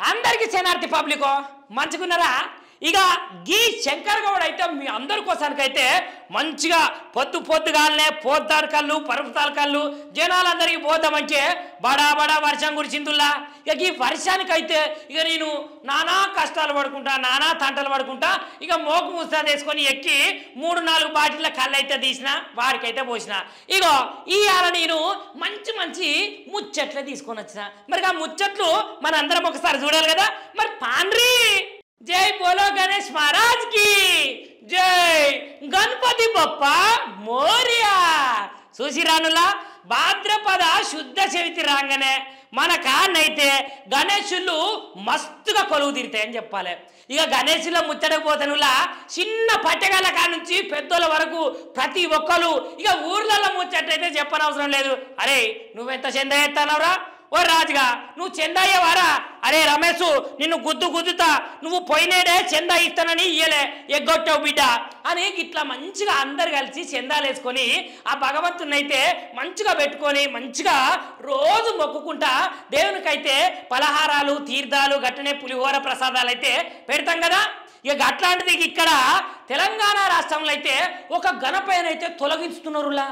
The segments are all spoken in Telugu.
అందరికీ శనార్థి పబ్లికో మంచుకున్నారా? ఇక గీ శంకర్ గౌడ్ అయితే మీ అందరి కోసానికైతే మంచిగా పొద్దుగాలనే పోద్దారు కళ్ళు పరుపుతాల కళ్ళు జనాలందరికీ పోద్దామంటే బడా బడా వర్షం కురిసిందుల్లా. ఇక ఈ వర్షానికైతే ఇక నేను నానా కష్టాలు పడుకుంటా నానా తంటలు పడుకుంటా ఇక మోకు ముస్తా తీసుకొని ఎక్కి 3-4 బాటిళ్ళ కళ్ళు అయితే తీసిన వారికైతే పోసిన. ఇగో ఇవాళ నేను మంచి మంచి ముచ్చట్లే తీసుకొని వచ్చిన. మరి ఆ ముచ్చట్లు మనందరం ఒకసారి చూడాలి కదా. మరి పాండ్రి జై బోలో గణేష్ महाराज की జై గణపతి బప్ప మోరియా. చూసిరానులా భాద్రపద శుద్ధ చవితి రాగానే మన కాన్నైతే గణేశులు మస్తుగా కొలువు తీరుతాయని చెప్పాలి. ఇక గణేశుల ముచ్చటపోతనులా చిన్న పట్టెగాల కా నుంచి పెద్దోళ్ళ వరకు ప్రతి ఒక్కరు ఇక ఊర్లలో ముచ్చటైతే చెప్పనవసరం లేదు. అరే నువ్వెంత చందా ఎత్తానవరా? ఓ రాజుగా నువ్వు చందాయ్యవారా? అరే రమేష్ నిన్ను గుద్దుతా నువ్వు పోయినేడే చందా ఇస్తానని ఇయ్యలే ఎగ్గొట్టావు బిడ్డ అని ఇట్లా మంచిగా అందరు కలిసి చందాలు వేసుకొని ఆ భగవంతుని అయితే మంచిగా పెట్టుకొని మంచిగా రోజు మొక్కుకుంటా దేవునికైతే పలహారాలు తీర్థాలు గట్టనే పులిహోర ప్రసాదాలు అయితే పెడతాం కదా. ఇక అట్లాంటిది ఇక్కడ తెలంగాణ రాష్ట్రంలో అయితే ఒక గణపయ్యనైతే తొలగిస్తున్నారులా.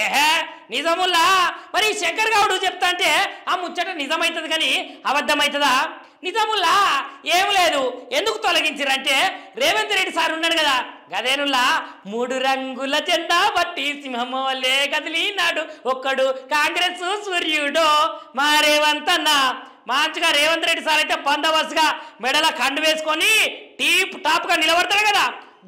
ఏహే నిజముల్లా మరి శంకర్ గౌడు చెప్తా అంటే ఆ ముచ్చట నిజమవుతుంది కానీ అబద్ధమవుతుందా? నిజముల్లా ఏం లేదు. ఎందుకు తొలగించారంటే రేవంత్ రెడ్డి సార్ ఉన్నాడు కదా గదేనుల్లా 3 రంగుల జెండా బట్టి సింహమోలే కదిలినాడు ఒక్కడు కాంగ్రెస్ సూర్యుడు మా రేవంత్ అన్న. మంచిగా రేవంత్ రెడ్డి సార్ అయితే బందోబస్తుగా మెడల కండు వేసుకొని టీప్ టాప్గా నిలబడతాడు కదా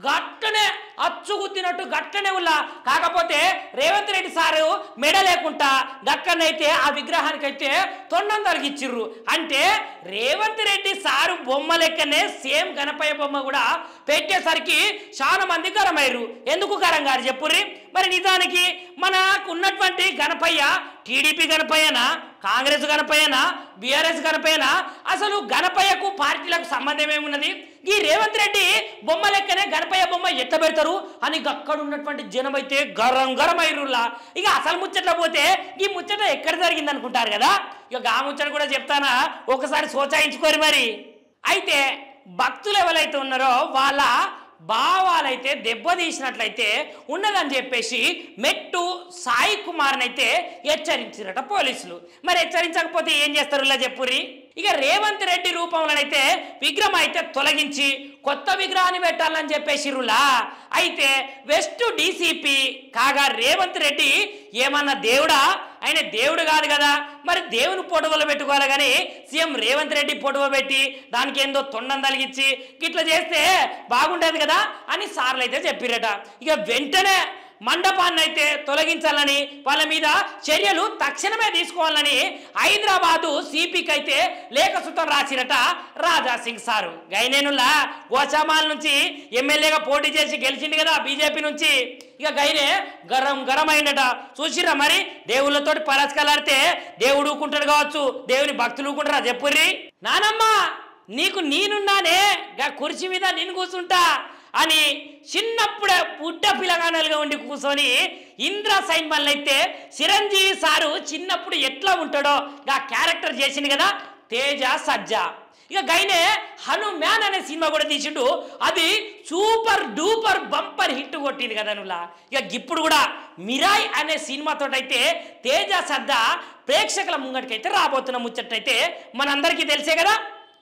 గట్టనే అచ్చుగుద్దినట్టు గట్టనే ఉల్లా. కాకపోతే రేవంత్ రెడ్డి సారు మెడ లేకుండా గక్కనైతే ఆ విగ్రహానికైతే తొండం తొలగిచ్చిర్రు. అంటే రేవంత్ రెడ్డి సారు బొమ్మ లెక్కనే సేమ్ గణపయ్య బొమ్మ కూడా పెట్టేసరికి చాలా మంది గరమయ్యారు. ఎందుకు గరం గారు చెప్పుర్రి? మరి నిజానికి మనకు ఉన్నటువంటి గణపయ్య టీడీపీ గణపయ్యనా కాంగ్రెస్ గణపయ్యనా బీఆర్ఎస్ గణపయ్యనా? అసలు గణపయ్యకు పార్టీలకు సంబంధం ఏమున్నది? ఈ రేవంత్ రెడ్డి బొమ్మ లెక్కనే గణపయ్య బొమ్మ ఎట్ట పెడతారు అని అక్కడ ఉన్నటువంటి జనం అయితే గరం అయిరులా. ఇక అసలు ముచ్చట్ల పోతే ఈ ముచ్చట ఎక్కడ జరిగింది అనుకుంటారు కదా. ఇక ఆ ముచ్చట కూడా చెప్తానా, ఒకసారి సోచాయించుకోరు. మరి అయితే భక్తులు ఎవరైతే ఉన్నారో వాళ్ళ భావాలైతే దెబ్బతీసినట్లయితే ఉన్నదని చెప్పేసి మెట్టు సాయి కుమార్ని అయితే హెచ్చరించారట పోలీసులు. మరి హెచ్చరించకపోతే ఏం చేస్తారు ఇలా చెప్పుర్రి? ఇక రేవంత్ రెడ్డి రూపంలోనైతే విగ్రహం అయితే తొలగించి కొత్త విగ్రహాన్ని పెట్టాలని చెప్పేసిరులా. అయితే వెస్ట్ డీసీపీ కాగా రేవంత్ రెడ్డి ఏమన్నా దేవుడా? ఆయన దేవుడు కాదు కదా. మరి దేవుని ఫోటోలు పెట్టుకోవాలి కానీ సీఎం రేవంత్ రెడ్డి ఫోటో పెట్టి దానికి ఏందో తొండం తలిగించి ఇట్లా చేస్తే బాగుండేది కదా అని సార్లు అయితే చెప్పిరట. ఇక వెంటనే మండపాన్ని అయితే తొలగించాలని వాళ్ళ మీద చర్యలు తక్షణమే తీసుకోవాలని హైదరాబాదు సిపికి అయితే లేఖ సుతం రాసిరట రాజా సింగ్ సారు. గైనేనుల్లా గోచామాల్ నుంచి ఎమ్మెల్యేగా పోటీ చేసి గెలిచింది కదా బీజేపీ నుంచి. ఇక గైనే గరం అయిందట. చూసిర్రా మరి దేవుళ్ళతో పరస్కలాడితే దేవుడు ఊకుంటాడు కావచ్చు, దేవుని భక్తులు ఊకుంటారా చెప్పుర్రి? నానమ్మ నీకు నేనున్నానే గా కుర్చీ మీద నేను కూర్చుంటా అని చిన్నప్పుడే పుట్ట పిల్లగానలుగా ఉండి కూర్చొని ఇంద్ర సైన్మల్ అయితే చిరంజీవి సారు చిన్నప్పుడు ఎట్లా ఉంటాడో ఆ క్యారెక్టర్ చేసింది కదా తేజ సజ్జా. ఇక గైనే హనుమాన్ అనే సినిమా కూడా తీసిండు. అది సూపర్ డూపర్ బంపర్ హిట్ కొట్టింది కదా నువ్వులా. ఇక ఇప్పుడు కూడా మిరాయ్ అనే సినిమాతో అయితే తేజ సజ్జా ప్రేక్షకుల ముంగటికైతే రాబోతున్న ముచ్చట్టయితే మనందరికీ తెలిసే కదా.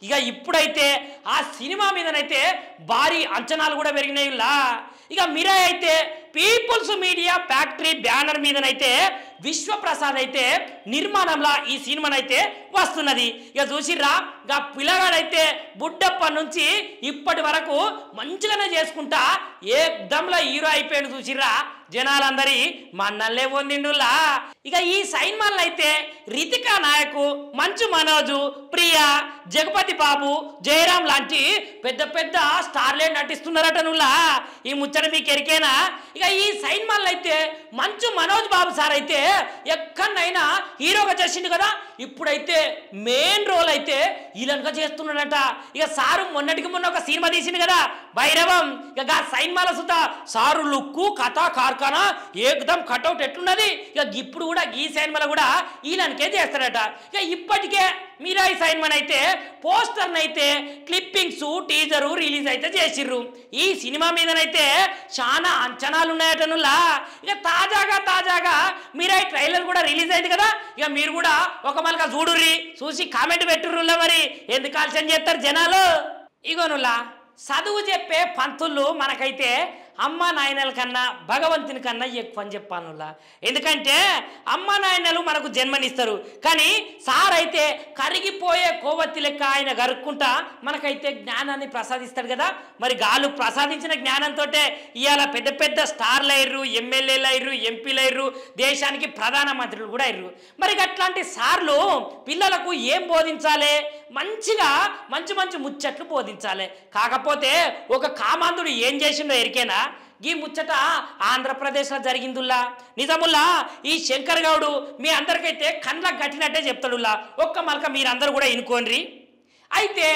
ఇక ఇప్పుడైతే ఆ సినిమా మీదనైతే భారీ అంచనాలు కూడా పెరిగినాయిలా. ఇక మిరాయ్ అయితే పీపుల్స్ మీడియా ఫ్యాక్టరీ బ్యానర్ మీదనైతే విశ్వప్రసాద్ అయితే నిర్మాణంలో ఈ సినిమానైతే వస్తున్నది. ఇక చూసిర్రా గా పిల్లగాడైతే బుడ్డప్ప నుంచి ఇప్పటి వరకు మంచిగానే చేసుకుంటా ఏకదంలో హీరో అయిపోయాడు. చూసిర్రా జనాలందరి మన్నల్లే పొందిండులా. ఇక ఈ సైన్మాల్ అయితే రితికా నాయకు, మంచు మనోజు, ప్రియా, జగపతి బాబు, జయరాం లాంటి పెద్ద పెద్ద స్టార్లే నటిస్తున్నారట నువ్వులా. ఈ ముచ్చట మీకు ఎరికేనా? ఇక ఈ సైన్మాల్ అయితే మంచు మనోజ్ బాబు సార్ అయితే ఎక్కడైనా హీరోగా చేసిండు కదా. ఇప్పుడైతే మెయిన్ రోల్ అయితే ఈలనక చేస్తున్నాడట. ఇక సారు మొన్నటికి మొన్న ఒక సినిమా తీసింది కదా భైరవం, ఇక సైన్మాల సుత సారు లుక్కు కథ కార్ఖానా ఏకదం కటౌట్ ఎట్లున్నది. ఇక ఇప్పుడు కూడా ఈ సైన్మాల కూడా ఈలనకే చేస్తాడట. ఇక ఇప్పటికే మీరాయి సైన్మన్ అయితే పోస్టర్ని అయితే క్లిప్పింగ్స్ టీజరు రిలీజ్ అయితే చేసిర్రు. ఈ సినిమా మీదనైతే చాలా అంచనాలు ఉన్నాయటనులా. ఇక తాజాగా మీరాయి ట్రైలర్ కూడా రిలీజ్ అయింది కదా. ఇక మీరు కూడా ఒక మళ్ళీ చూడుర్రి, చూసి కామెంట్ పెట్టుర్రులా. మరి ఎందుకు ఆలస్యం చేస్తారు జనాలు? ఇగోనులా చదువు చెప్పే పంతులు మనకైతే అమ్మ నాయనల కన్నా భగవంతుని కన్నా ఎక్కువ అని చెప్పానులా. ఎందుకంటే అమ్మ నాయనలు మనకు జన్మనిస్తారు, కానీ సార్ అయితే కరిగిపోయే కోవత్తి లెక్క ఆయన గరుక్కుంటా మనకైతే జ్ఞానాన్ని ప్రసాదిస్తాడు కదా. మరి గాలు ప్రసాదించిన జ్ఞానంతో ఇవాళ పెద్ద పెద్ద స్టార్లు అయ్యారు, ఎమ్మెల్యేలు అయ్యారు, ఎంపీలు అయ్యారు, దేశానికి ప్రధానమంత్రులు కూడా అయ్యారు. మరి అట్లాంటి సార్లు పిల్లలకు ఏం బోధించాలి? మంచిగా మంచి ముచ్చట్లు బోధించాలి. కాకపోతే ఒక కామాంధుడు ఏం చేసిండో ఎరికేనా? ఈ ముచ్చట ఆంధ్రప్రదేశ్లో జరిగిందుల్లా. నిజముల్లా ఈ శంకర్ గౌడు మీ అందరికైతే కండ్లకు కట్టినట్టే చెప్తాడుల్లా. ఒక్క మలక మీరందరూ కూడా ఇనుకోండి. అయితే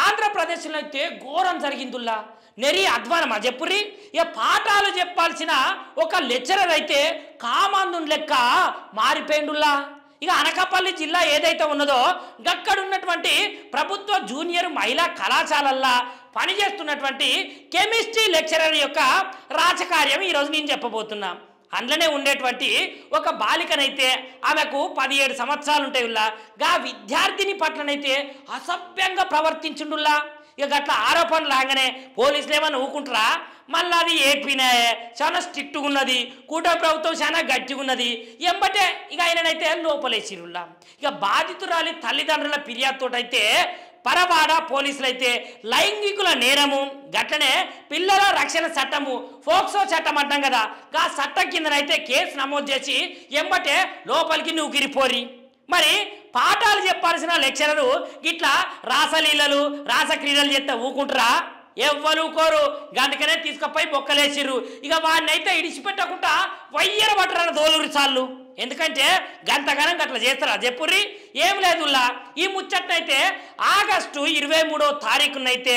ఆంధ్రప్రదేశ్లో అయితే ఘోరం జరిగిందుల్లా. నెరి అధ్వానమా చెప్పుర్రి. ఇక పాఠాలు చెప్పాల్సిన ఒక లెక్చరర్ అయితే కామాంధుని లెక్క మారిపోయిండుల్లా. ఇక అనకాపల్లి జిల్లా ఏదైతే ఉన్నదో గక్కడున్నటువంటి ప్రభుత్వ జూనియర్ మహిళా కళాశాలల్లో పనిచేస్తున్నటువంటి కెమిస్ట్రీ లెక్చరర్ యొక్క రాజకార్యం ఈరోజు నేను చెప్పబోతున్నా. అందులోనే ఉండేటువంటి ఒక బాలికనైతే ఆమెకు 17 సంవత్సరాలు ఉంటాయిల్లా. గా విద్యార్థిని పట్లనైతే అసభ్యంగా ప్రవర్తించుండుల్లా. ఇక గట్ల ఆరోపణలు లాగానే పోలీసులు ఏమన్నా ఊకుంటారా? మళ్ళీ అది ఏపీనే చాలా స్ట్రిక్ట్గా ఉన్నది, కూటమి ప్రభుత్వం చాలా గట్టిగా ఉన్నది. ఎంబటే ఇక ఆయననైతే లోపలేసిరుల్లా. ఇక బాధితురాలి తల్లిదండ్రుల ఫిర్యాదుతో అయితే పరవాడ పోలీసులు అయితే లైంగికుల నేరము గట్లనే పిల్లల రక్షణ చట్టము ఫోక్సో చట్టం అంటాం కదా, ఆ చట్టం కిందనైతే కేసు నమోదు చేసి ఎంబటే లోపలికి నువ్వు గిరిపోరి. మరి పాఠాలు చెప్పాల్సిన లెక్చరరు ఇట్లా రాసలీలలు రాసక్రీడలు చేస్తే ఊకుంటారా? ఎవ్వరు కోరు. గంటకనే తీసుకుపోయి బొక్కలేసిర్రు. ఇక వాడిని అయితే ఇడిచిపెట్టకుండా వయ్యర పట్టరాని దోలురు చాలు. ఎందుకంటే గంటగానం గట్ల చేస్తారా చెప్పుర్రి? ఏం లేదుల్లా. ఈ ముచ్చట్నైతే ఆగస్టు 23వ తారీఖునైతే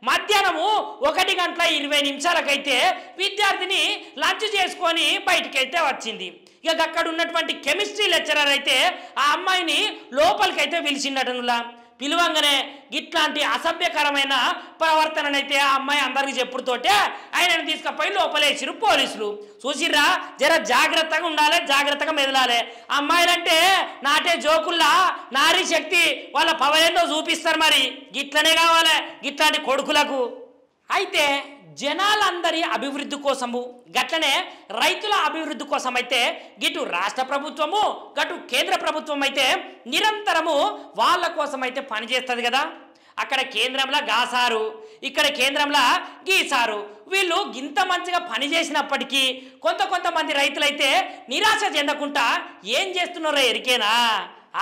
మధ్యాహ్నము 1:20 విద్యార్థిని లంచ్ చేసుకొని బయటికైతే వచ్చింది. ఇక అక్కడ ఉన్నటువంటి కెమిస్ట్రీ లెక్చరర్ అయితే ఆ అమ్మాయిని లోపలికైతే పిలిచిండటనులా. పిలువంగానే ఇట్లాంటి అసభ్యకరమైన ప్రవర్తననైతే ఆ అమ్మాయి అందరికి చెప్పుడుతోటే ఆయనను తీసుకుపోయి లోపలేసిరు పోలీసులు. చూసిర్రా, జర జాగ్రత్తగా ఉండాలి, జాగ్రత్తగా మెదలాలి. అమ్మాయిలంటే నాటే జోకుల్లా నారీ శక్తి వాళ్ళ పవరేందో చూపిస్తారు. మరి గిట్లనే కావాలి గిట్లాంటి కొడుకులకు. అయితే జనాలందరి అభివృద్ధి కోసము గట్లనే రైతుల అభివృద్ధి కోసం అయితే గిటు రాష్ట్ర ప్రభుత్వము గటు కేంద్ర ప్రభుత్వం అయితే నిరంతరము వాళ్ళ కోసం అయితే పనిచేస్తుంది కదా. అక్కడ కేంద్రంలో గాసారు, ఇక్కడ కేంద్రంలో గీసారు. వీళ్ళు ఇంత మంచిగా పనిచేసినప్పటికీ కొంతమంది రైతులైతే నిరాశ చెందకుండా ఏం చేస్తున్నారో ఎరికేనా?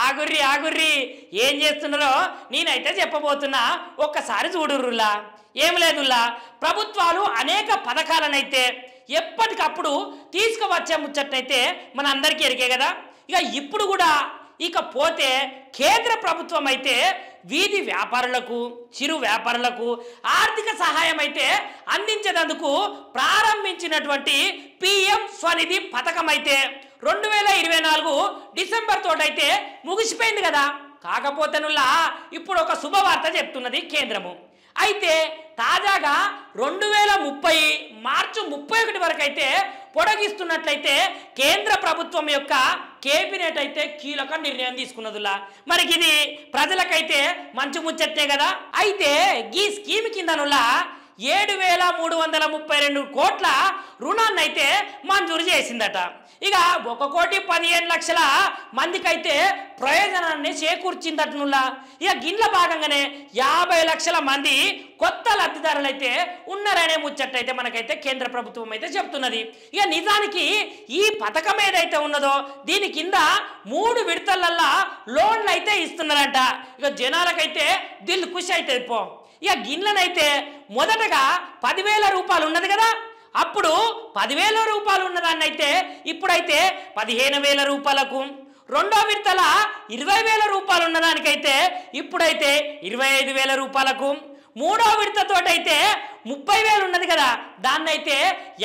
ఆగుర్రి ఏం చేస్తున్నారో నేనైతే చెప్పబోతున్నా, ఒక్కసారి చూడుర్రులా. ఏం లేదుల్లా, ప్రభుత్వాలు అనేక పథకాలనైతే ఎప్పటికప్పుడు తీసుకువచ్చే ముచ్చట్నైతే మన అందరికీ ఎరికే కదా. ఇక ఇప్పుడు కూడా ఇకపోతే కేంద్ర ప్రభుత్వం అయితే వీధి వ్యాపారులకు చిరు వ్యాపారులకు ఆర్థిక సహాయం అయితే అందించేందుకు ప్రారంభించినటువంటి పిఎం స్వనిధి పథకం అయితే 2024 డిసెంబర్ తోటైతే ముగిసిపోయింది కదా. కాకపోతేనుల్లా ఇప్పుడు ఒక శుభవార్త చెప్తున్నది కేంద్రము. అయితే తాజాగా 2030 మార్చి 31 వరకు అయితే పొడిగిస్తున్నట్లయితే కేంద్ర ప్రభుత్వం యొక్క కేబినెట్ అయితే కీలక నిర్ణయం తీసుకున్నదిలా. మరి ఇది ప్రజలకైతే మంచి ముచ్చట్టే కదా. అయితే ఈ స్కీమ్ కిందనులా 7,332 కోట్ల రుణాన్ని అయితే మంజూరు చేసిందట. ఇక 1,15,00,000 మందికైతే ప్రయోజనాన్ని చేకూర్చిందటనులా. ఇక గిన్ల భాగంగానే 50 లక్షల మంది కొత్త లబ్ధిదారులు అయితే ఉన్నారనే ముచ్చట్టయితే మనకైతే కేంద్ర ప్రభుత్వం అయితే చెప్తున్నది. ఇక నిజానికి ఈ పథకం ఏదైతే ఉన్నదో దీని కింద 3 విడతలల్లా లోన్లు అయితే ఇస్తున్నారంట. ఇక జనాలకైతే దిల్ ఖుషి అయితే పో. ఇక గిన్నెనైతే మొదటగా 10,000 రూపాయలు ఉన్నది కదా, అప్పుడు 10,000 రూపాయలు ఉన్నదాన్ని అయితే ఇప్పుడైతే 15,000 రూపాయలకు, రెండో విడతల 20,000 రూపాయలు ఉన్నదానికైతే ఇప్పుడైతే 25,000 రూపాయలకు, మూడో విడతతోటైతే 30,000 ఉన్నది కదా, దాన్నైతే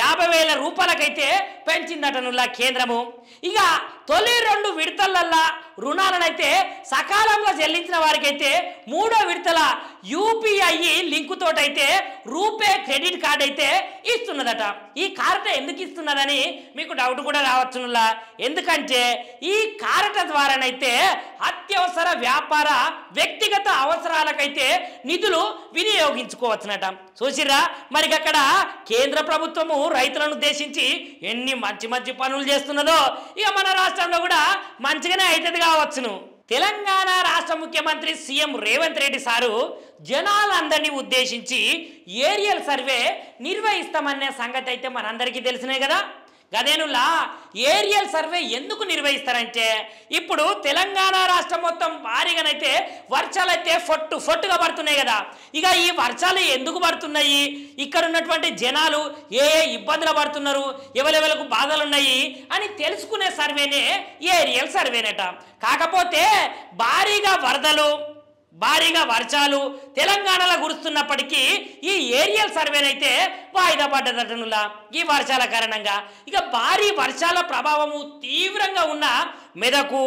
50,000 రూపాయలకైతే పెంచిందటనులా కేంద్రము. ఇక తొలి 2 విడతలల్లా రుణాలనైతే సకాలంలో చెల్లించిన వారికైతే మూడో విడతల యూపీఐ లింకు తోటైతే రూపే క్రెడిట్ కార్డ్ అయితే ఇస్తున్నదట. ఈ కార్ట ఎందుకు ఇస్తున్నదని మీకు డౌట్ కూడా రావచ్చునులా. ఎందుకంటే ఈ కార్ట ద్వారానైతే అత్యవసర వ్యాపార వ్యక్తిగత అవసరాలకైతే నిధులు వినియోగించుకోవచ్చునట. చూసిరా మరి అక్కడ కేంద్ర ప్రభుత్వము రైతులను ఉద్దేశించి ఎన్ని మంచి మంచి పనులు చేస్తున్నదో ఇక మన రాష్ట్రంలో కూడా మంచిగానే అవుతుంది కావచ్చును. తెలంగాణ రాష్ట్ర ముఖ్యమంత్రి సీఎం రేవంత్ రెడ్డి సారు జనాలందరినీ ఉద్దేశించి ఏరియల్ సర్వే నిర్వహిస్తామనే సంగతి అయితే మనందరికీ తెలిసినే కదా. గదేనులా ఏరియల్ సర్వే ఎందుకు నిర్వహిస్తారంటే ఇప్పుడు తెలంగాణ రాష్ట్రం మొత్తం భారీగానైతే వర్షాలు అయితే ఫొట్టుగా పడుతున్నాయి కదా. ఇక ఈ వర్షాలు ఎందుకు పడుతున్నాయి, ఇక్కడ ఉన్నటువంటి జనాలు ఏ ఇబ్బందులు పడుతున్నారు, ఎవరెవరికి బాధలు ఉన్నాయి అని తెలుసుకునే సర్వేనే ఏరియల్ సర్వేనట. కాకపోతే భారీగా వరదలు భారీగా వర్షాలు తెలంగాణలో కురుస్తున్నప్పటికీ ఈ ఏరియల్ సర్వేనైతే వాయిదా పడ్డదటనులా ఈ వర్షాల కారణంగా. ఇక భారీ వర్షాల ప్రభావము తీవ్రంగా ఉన్న మెదకు,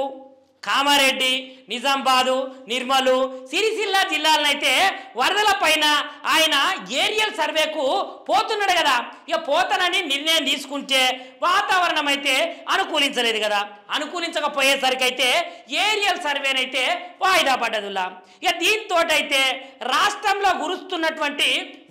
కామారెడ్డి, నిజామాబాదు, నిర్మలు, సిరిసిల్ల జిల్లాలనైతే వరదల పైన ఆయన ఏరియల్ సర్వేకు పోతున్నాడు కదా. ఇక పోతానని నిర్ణయం తీసుకుంటే వాతావరణం అయితే అనుకూలించలేదు కదా. అనుకూలించకపోయేసరికి అయితే ఏరియల్ సర్వేనైతే వాయిదా పడ్డదులా. ఇక దీంతో అయితే రాష్ట్రంలో కురుస్తున్నటువంటి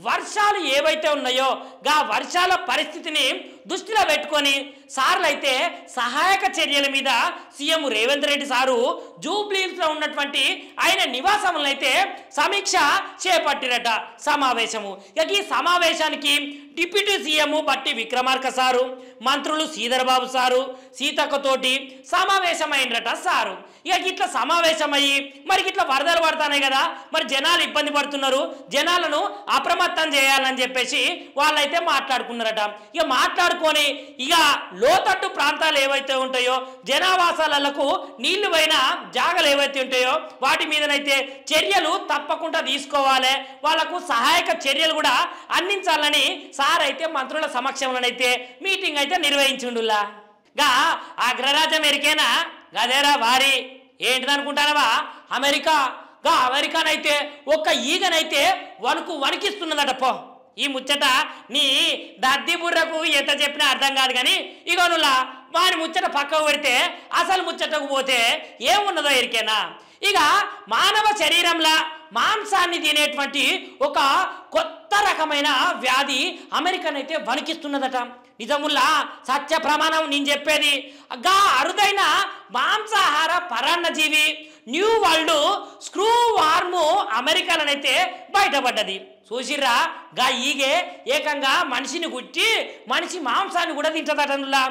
వర్షాలు ఏవైతే ఉన్నాయో గా వర్షాల పరిస్థితిని దృష్టిలో పెట్టుకొని సార్లు అయితే సహాయక చర్యల మీద సీఎం రేవంత్ రెడ్డి సారు జూబ్లీహిల్స్లో ఉన్నటువంటి ఆయన నివాసంలో అయితే సమీక్ష చేపట్టిరట సమావేశము. ఇక ఈ సమావేశానికి డిప్యూటీ సీఎం బట్టి విక్రమార్క సారు, మంత్రులు శ్రీధర్ బాబు సారు, సీతక్కతోటి సమావేశమైనరట సారు. ఇక ఇట్లా సమావేశమయ్యి మరి ఇట్లా వరదలు పడతాయి కదా, మరి జనాలు ఇబ్బంది పడుతున్నారు, జనాలను అప్రమత్తం చేయాలని చెప్పేసి వాళ్ళైతే మాట్లాడుకున్నారట. ఇక మాట్లాడుకొని ఇక లోతట్టు ప్రాంతాలు ఏవైతే ఉంటాయో జనావాసాలకు నీళ్లు పోయిన జాగలు ఏవైతే ఉంటాయో వాటి మీదనైతే చర్యలు తప్పకుండా తీసుకోవాలి, వాళ్ళకు సహాయక చర్యలు కూడా అందించాలని సార్ అయితే మంత్రుల సమక్షంలోనైతే మీటింగ్ అయితే నిర్వహించుండులా. గా అగ్రరాజ్యం ఎరికేనా గదేరా వారి ఏంటిదనుకుంటానవా అమెరికా. గా అమెరికానైతే ఒక్క ఈగనైతే వణికిస్తున్నదట. పో ఈ ముచ్చట నీ దద్ది బుర్రకు ఎంత చెప్పినా అర్థం కాదు కానీ ఇగోనులా వాని ముచ్చట పక్కకు పెడితే అసలు ముచ్చటకు పోతే ఏమున్నదో ఎరికేనా. ఇక మానవ శరీరంలో మాంసాన్ని తినేటువంటి ఒక కొత్త రకమైన వ్యాధి అమెరికానైతే వణికిస్తున్నదట. నిజముల్లా సత్య ప్రమాణం నేను చెప్పేది. గా అరుదైన మాంసాహార పరాన్నజీవి న్యూ వరల్డ్ స్క్రూ వార్ము అమెరికాలోనైతే బయటపడ్డది. చూసిర్రా గా ఈగే ఏకంగా మనిషిని గుట్టి మనిషి మాంసాన్ని కూడా తింటదటనులా.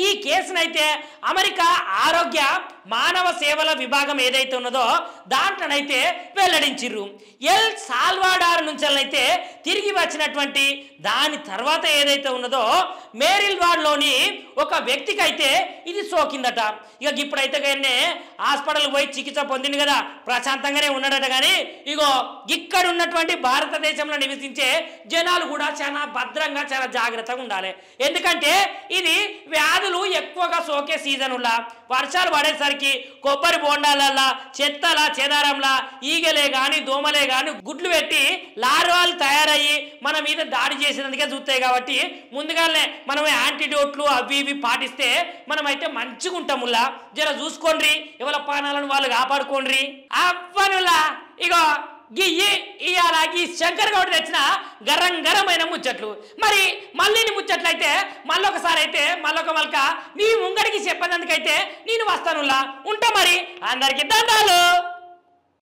ఈ కేసునైతే అమెరికా ఆరోగ్య మానవ సేవల విభాగం ఏదైతే ఉన్నదో దాంట్లోనైతే వెల్లడించిర్రు. ఎల్ సాల్వాడార్ నుంచైతే తిరిగి వచ్చినటువంటి దాని తర్వాత ఏదైతే ఉన్నదో మేరిల్వాడ్లోని ఒక వ్యక్తికి అయితే ఇది సోకిందట. ఇక ఇప్పుడైతే కానీ హాస్పిటల్ పోయి చికిత్స పొందింది కదా, ప్రశాంతంగానే ఉన్నాడట. కానీ ఇగో ఇక్కడ ఉన్నటువంటి భారతదేశంలో నివసించే జనాలు కూడా చాలా భద్రంగా చాలా జాగ్రత్తగా ఉండాలి. ఎందుకంటే ఇది వ్యాధులు ఎక్కువగా సోకే సీజన్లా వర్షాలు పడేసరికి కొబ్బరి బోండాలల్లా చెత్తలా చెదారంలా ఈగలే కానీ దోమలే కానీ గుడ్లు పెట్టి లార్వాలు తయారయ్యి మన మీద దాడి చేసినందుకే చూస్తాయి. కాబట్టి ముందుగానే మనం యాంటీడోట్లు అవి ఇవి పాటిస్తే మనమైతే మంచిగా ఉంటాములా. జర చూసుకోండి, ఎవరి పానాలను వాళ్ళు కాపాడుకోండి అవ్వనులా. ఇగో ఇవాళ ఈ శంకర్ గౌడ్ తెచ్చిన గరమైన ముచ్చట్లు. మరి మళ్ళీ ముచ్చట్లు అయితే మళ్ళొకసారి అయితే మళ్ళొక మీ ముంగడికి చెప్పేందుకైతే నేను వస్తానులా. ఉంటా మరి, అందరికీ దండాలు.